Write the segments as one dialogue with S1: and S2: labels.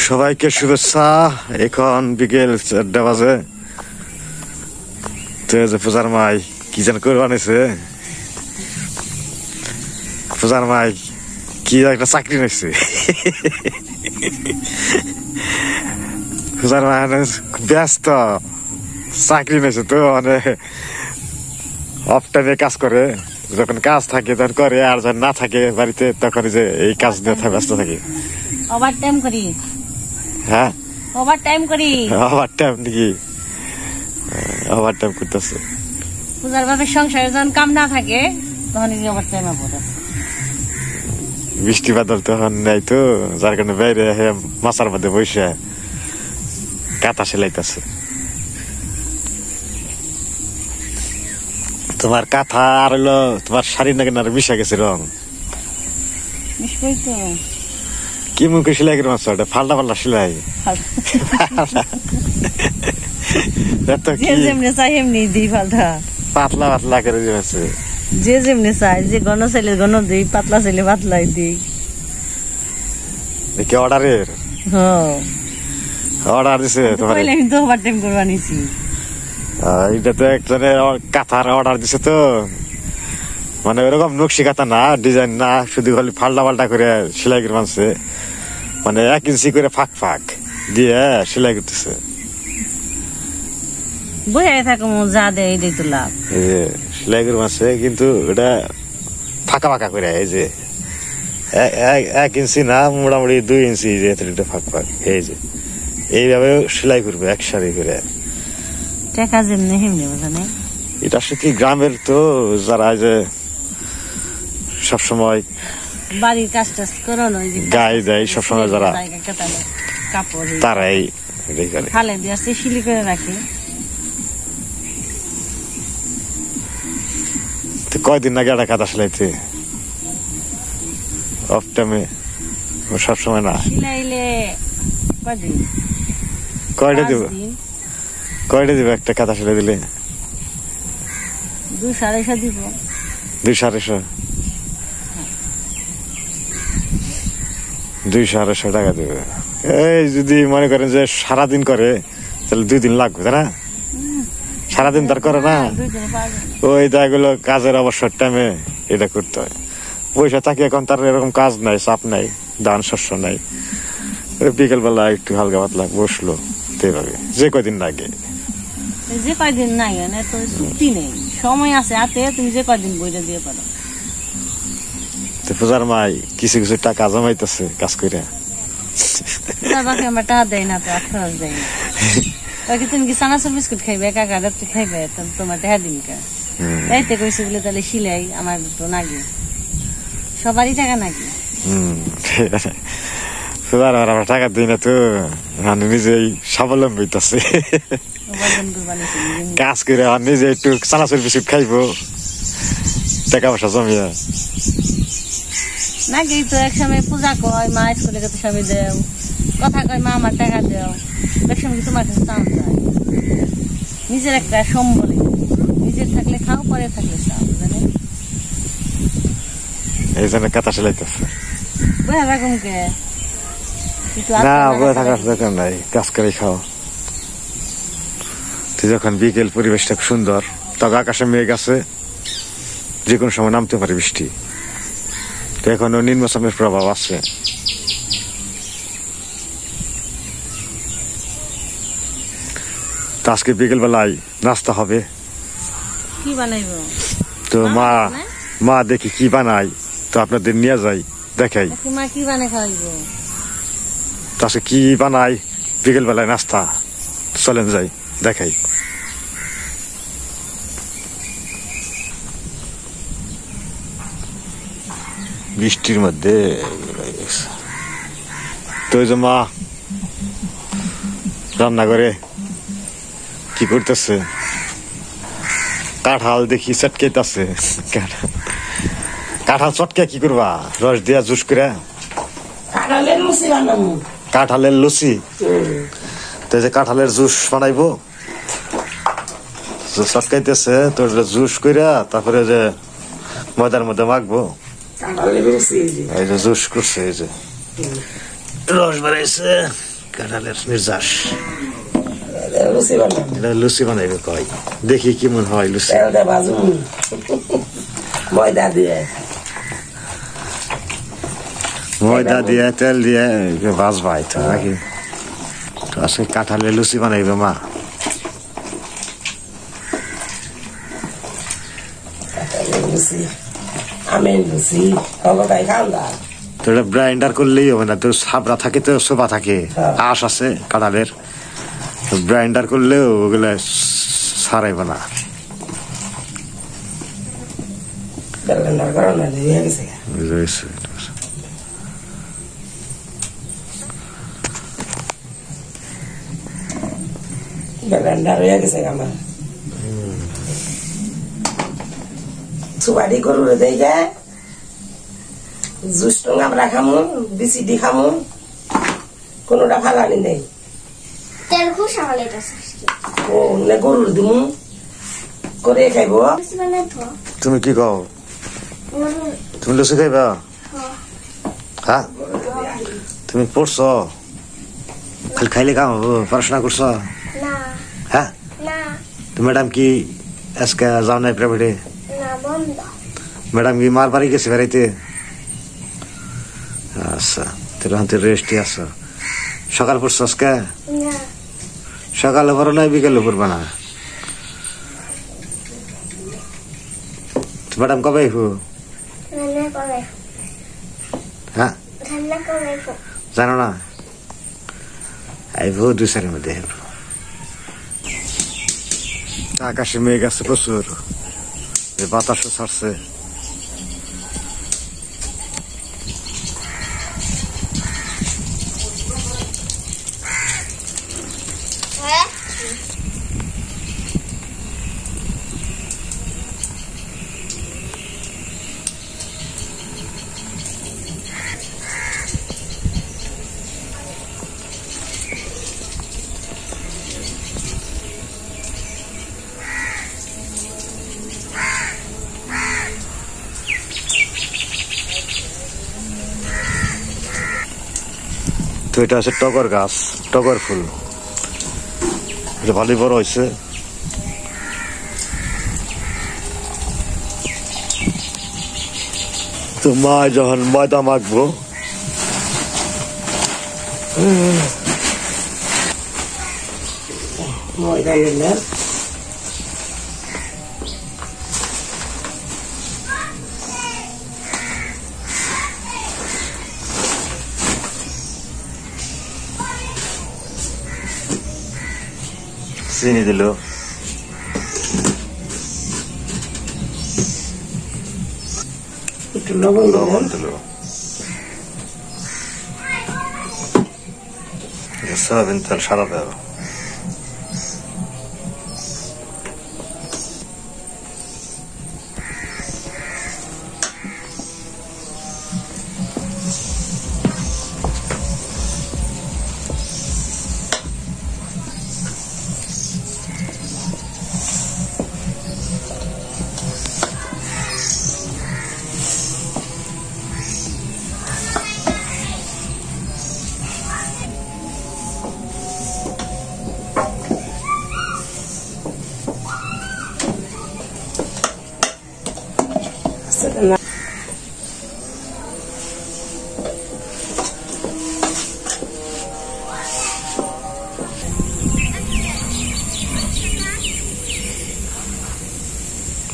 S1: সবাইকে শুভেচ্ছা। এখন বিকেল 4টা বাজে। তো যে পূজার মাই কি যেন করে বানিয়েছে, পূজার মাই কি একটা চাকরি নিচ্ছে। পূজার মাই ব্যস্ত, চাকরি নিয়েছে তো মানে অফ টাইমে কাজ করে। যখন কাজ থাকে তখন করে, আর যখন না থাকে বাড়িতে তখন যে এই কাজ নিয়ে ব্যস্ত থাকে।
S2: ওভার টাইম করি।
S1: হ্যাঁ,
S2: ওভার টাইম করি।
S1: ওভার টাইম নাকি? ওভার টাইম করতেছে।
S2: পূজার বাপের সংসারে যখন কাম না থাকে তখন ওভার টাইম পড়েছে।
S1: বৃষ্টি বাদল তখন নাই তো, যার কারণে বাইরে মাছার মধ্যে বসে কাঁথা সেলাইতেছে। তোমার কাঁথা আর হলো তোমার শাড়ি নাকি না মিশা গেছে রং। কি মুখে সেলাই করে মাছ ফাল্টা পাল্টা সেলাই।
S2: যেমনি চাই এমনি দিই, পাল্টা
S1: পাতলা পাতলা করে দিয়েছে।
S2: যে যেমনি চাই, যে ঘন চাইলে ঘন দিই, পাতলা চাইলে পাতলাই দিই।
S1: দেখি অর্ডারের অর্ডার দিছে তোমার।
S2: আমি তো ওভার টাইম করবা নিছি।
S1: এটা তো একজনের কাঁথার অর্ডার দিছে তো, মানে ওরকম নকশি কাঁথা না, ডিজাইন না, শুধু খালি ফাল্টা পাল্টা করে সেলাই করে মানছে। মানে 1 ইঞ্চি করে ফাঁক ফাঁক দিয়ে সেলাই করতেছে।
S2: বই থাকো যা দেয় এটাই তো লাভ।
S1: এই যে সেলাই করে মানছে, কিন্তু এটা ফাঁকা ফাঁকা করে, এই যে 1 ইঞ্চি না, মোটামুটি 2 ইঞ্চি যে ফাঁক ফাঁক, এই যে এইভাবে সেলাই করবে এক সারি করে।
S2: টাকা যেমনি হেমনি বোঝানে।
S1: এটা সে কি গ্রামের তো, যারা যে সবসময়
S2: বাড়ির কাজ টাজ করো না,
S1: গায়ে দেয় সবসময়, যারা
S2: কাপড়
S1: তারাই
S2: ফালে দিয়ে শিলি করে রাখে।
S1: কয়দিন আগে একটা কাঁথা সেলাইতে অফ টাইমে, সবসময় না
S2: সিলাইলে কয়দিন,
S1: কয়টা দিব, কয়টা দিব একটা কাঁথা সেলাই দিলে?
S2: 200-250 দিব।
S1: 200-250 200-250 টাকা দেবে। এই যদি মনে করেন যে সারাদিন করে তাহলে 2 দিন লাগবে, তাই না? সারাদিন তার করে না, ওই এগুলো কাজের অবসর টাইমে এটা করতে হয়। পয়সা থাকে, এখন তার এরকম কাজ নাই, চাপ নাই, ধান শস্য নাই, বিকেল বেলা একটু হালকা পাতলা বসলো, এইভাবে যে কয়দিন লাগে।
S2: যে কয়দিন নাই তো চুক্তি নেই, সময় আছে হাতে, তুমি যে কয়দিন বইটা দিয়ে পারো।
S1: পূজার মাই কিছু কিছু টাকা জমাইতেছে কাজ করে।
S2: আমার টাকা দেয় না, তো খরচ দেয় না। তুমি কি চানাচুর বিস্কুট খাইবে, কাকা রাত্রি খাইবে, তোমার টাকা দিন কা তাইতে কইছে বলে, তাহলে সিলাই আমার তো নাগে, সবারই টাকা নাগে।
S1: টাকা দিই না তো, নিজেই স্বাবলম্বী হইতেছে কাজ করে, নিজে একটু চানাচুর বিস্কুট খাইবো, টাকা পয়সা জমিয়া
S2: নাকি তো। এক সময় পূজা কয় মা স্কুলে কত সময় দেও, কথা কয় মা আমার টাকা দেও, এক সময় তোমার কাছে চান যায়। নিজের একটা সম্বলে, নিজের থাকলে খাও, পরে থাকলে চাও, জানে।
S1: এই জন্য কাঁথা সেলাইতেছে।
S2: বই এরকম কে
S1: না, বই থাকার দরকার নাই, কাজ করে খাও। যখন বিকেল পরিবেশটা সুন্দর, তবে আকাশে মেঘ আছে, যে কোনো সময় নামতে পারে বৃষ্টি। এখনো নিম্নচাপের প্রভাব আছে। আজকে বিকেল বেলায় নাস্তা হবে,
S2: কি বানাইব
S1: তো মা দেখি কি বানাই, তো আপনাদের নিয়ে যাই দেখাই।
S2: মা কি বানাই খাইব,
S1: আজকে কি বানাই বিকেল বেলায় নাস্তা, চলেন যাই দেখাই। বৃষ্টির মধ্যে তো যে মা রান্না করে কি করতেছে, কাঁঠাল দেখি চটকাইতেছে। কাঁঠাল চটকে কি করবা, রস দিয়া জুস করে? কাঁঠালের লুচি, তো যে কাঁঠালের জুস বানাইবো, চটকাইতেছে তো জুস করে, তারপরে যে ময়দার মধ্যে মাখবো। এই যে জুস করছে, এই যে রস বাড়াইছে, কাঁঠালের নির্যাস
S3: লুচি বানাবো
S1: এটা লুচি বানাইবে কয় দেখি কেমন হয় লুচি
S3: তেলটা ভাজুন ময়দা দিয়ে
S1: ময়দা দিয়ে তেল দিয়ে ভাজবা তো নাকি তো আজকে কাঁঠালের লুচি বানাইবে মা
S3: লুচি আমের লুচি হলটাই খাওয়া যায়
S1: তো এটা গ্রাইন্ডার করলেই হবে না তো সাবরা থাকে তো সোফা থাকে আঁশ আছে কাঁঠালের গ্রাইন্ডার করলেও ওগুলো সারাইবে না
S3: ব্লেন্ডার করা না দিয়ে গেছে ব্লেন্ডার হয়ে গেছে আমার সুবাদি করু দেই গে জুস টং আমরা খামু বিসিডি খামু কোনটা ফালানি নেই
S4: তেল খুব সামাল এটা
S3: ও নে গরুর দিমু করে খাইবো
S1: তুমি কি কও তুমি লুচি খাইবা হ্যাঁ তুমি পড়ছো খালি খাইলে কাম হবো পড়াশোনা করছো
S4: না
S1: হ্যাঁ
S4: না
S1: তো ম্যাডাম কি আজকে যাও নাই প্রাইভেটে
S4: না বন্ধ
S1: ম্যাডাম কি মার বাড়ি গেছে বেড়াইতে আচ্ছা তুই রেস্টে আছো সকাল পড়ছো আজকে
S4: না
S1: সকালে পড়ো না বিকেলে পড়বা না ম্যাডাম কবে আইবো
S4: রান্না করে
S1: হ্যাঁ
S4: রান্না করে
S1: জানো না আইবো 2 সালের মধ্যে আকাশে মেঘ আছে প্রচুর বাতাসও ছাড়ছে
S4: হ্যাঁ
S1: তো এটা আছে টগর গাছ টগর ফুল এটা ভালোই বড় হয়েছে তো মা যখন ময়দা মাখবো
S3: ময়দা নিলে
S1: চিনি দিল
S3: একটু লবণ
S1: লবণ
S3: দিলেন
S1: দিল সয়াবিন তেল সারা দেব
S3: না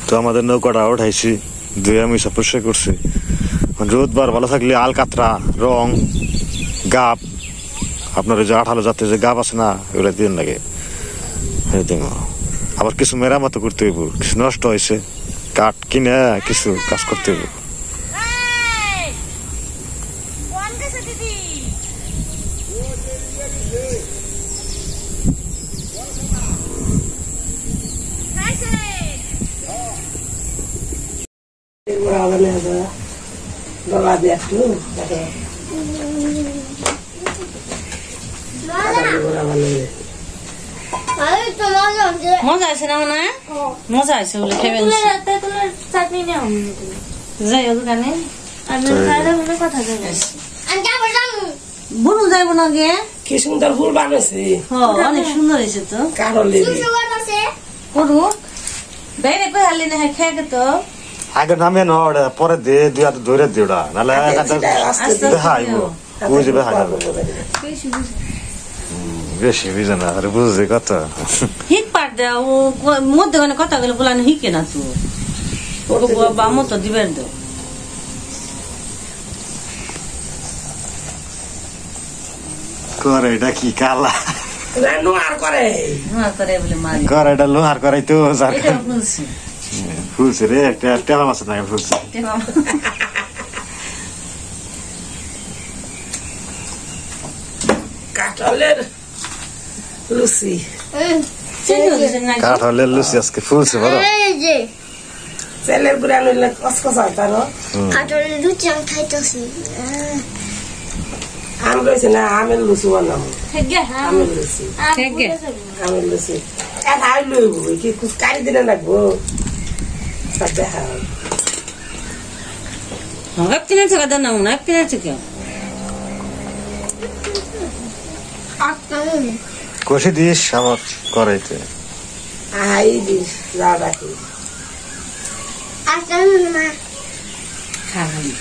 S1: তো আমাদের নৌকাটা উঠাইছি ধুয়ে আমি সব পরিষ্কার করছি রোদ বার ভালো থাকলে আল কাতরা রং গাপ আপনার ওই যে আঠালো জাতের যে গাপ আছে না ওগুলো দিন লাগে আবার কিছু মেরামত করতে হইব কিছু নষ্ট হয়েছে কাঠ কিনে কিছু কাজ করতে হইব
S3: ডলা দিয়ে একটু দেখে
S2: মজা আছে না মানে মজা আছে বলে খেয়ে
S4: চাটনি নেই
S2: যাই ও দোকানে
S4: কথা বলছি
S2: বুনু যাইব না গিয়ে
S3: কি সুন্দর ফুল বানাইছি
S2: অনেক সুন্দর হয়েছে তো
S3: কারলের
S2: করুক বাইরে কই হালি না খেয়ে তো
S1: আগে নামে ন ওটা পরে দে দুই হাতে ধরে দে ওটা নাহলে দেখাইব বুঝবে হাজার বেশি বুঝে না আরে বুঝছে কত
S2: হিক পার দাও মধ্যে কোনো কথা বলে বলা না হিকে না তো বা মতো দিবেন তো
S1: করে এটা কি কালা
S3: নোয়ার করে
S2: করে বলে মারি
S1: করে এটা লোহার করাই তো
S2: এটা ফুলছে
S1: ফুলছে রে একটা টেলা মাছের নাকি ফুলছে
S3: কাঁঠালের লুচি
S1: কাঁঠালের লুচি আজকে ফুলছে বড়
S3: তেলের গুড়া নইলে কসকস হয় তার
S4: কাঠলের লুচি আমি খাইতেছি
S3: আম রয়েছে না আমের লুচি বানাবো আমের লুচি আমের লুচি এক আই লইব কি কুছ কারি দিনে লাগবো সব দেখা
S2: কিনে থাকা দাও না কিনে থেকে
S1: কষে দিস আমার করাইতে
S3: আই দিস যা রাখি
S2: খালি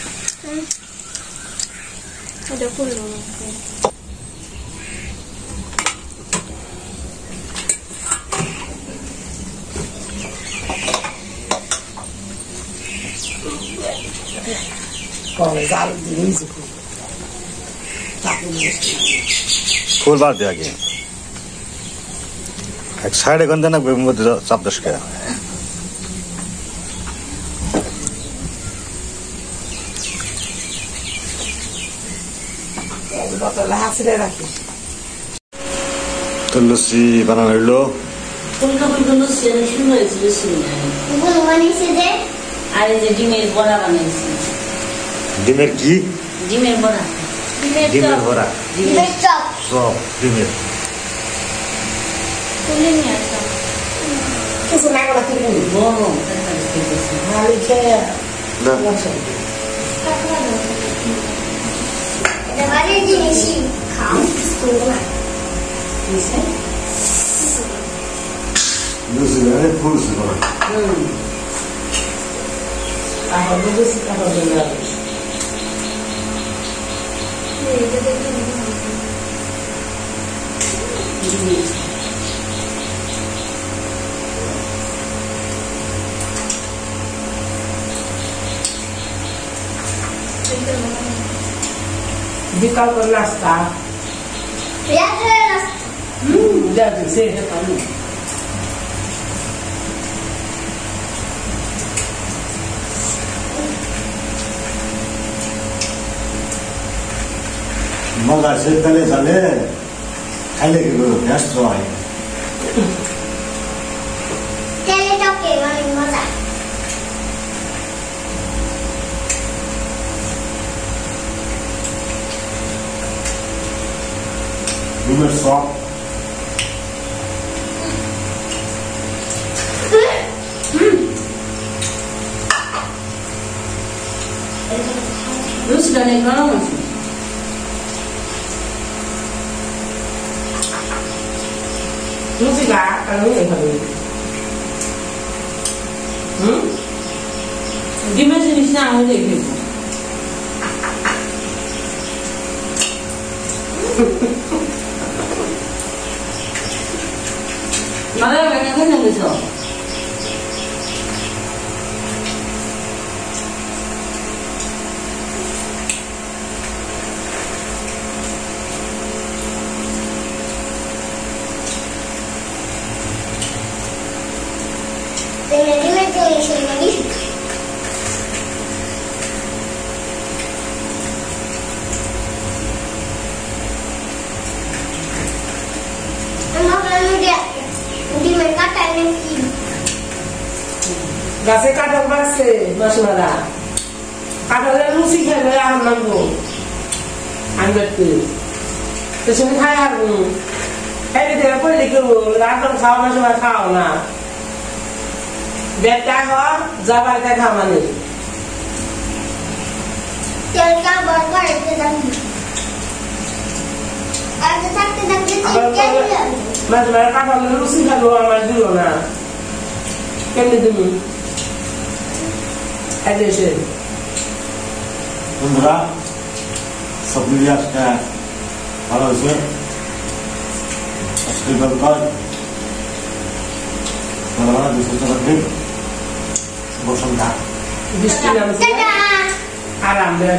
S3: জাল দিয়েছি
S1: ফুল বার দে আগে এক সাইডে গন্ধে না মধ্যে চাপ দশ কে
S3: বোতলে হাসিরে রাখি
S1: তো লুচি বানানো হইলো
S2: ফুলকপি লুচি অনেক সুন্দর হয়েছে লুচি আর এই যে ডিমের বড়া বানিয়েছি
S1: ডিমের কি
S2: ডিমের বড়া
S1: ডিমের ভরা সব ডিমের
S3: কিছু না করে তুই
S2: বড়
S3: ভালো খেয়ে
S1: না লুচি বানালে ফুলছে বড়
S3: তাহলে বেশি তাহলে বিকল্প নাস্তা যাবে সে
S1: মজা শীতকালে চলে খাইলে কি করবো ব্যস্ত হয় ডিমের সব
S2: লুচিটা অনেক নরম আছে
S3: লুচিটা কারণ এভাবে
S2: ডিমের জিনিস না আমি দেখবো ভালো লাগে এখন নেমেছ
S3: গাছে কাঁঠাল বাড়ছে মাসমারা কাঁঠালের লুচি খেলে আর নামবো আনবে তো সে খাই আর খাইলে দেবে পড়লে কেউ রাতন খাওয়া মাসমারা খাও না বেটা খাওয়া যাবার খাওয়া মানে
S4: তেলটা বড় করে দিলাম আর
S3: মাঝে মাঝে কাঁঠালের লুচি খালো আমার দিল না কেমনি তুমি এসে
S1: বন্ধুরা সব মিলিয়ে আজকে ভালো হয়েছে আজকে গল্প দুশো টাকা বসন্ত
S3: বৃষ্টি নামছে আরাম দেয়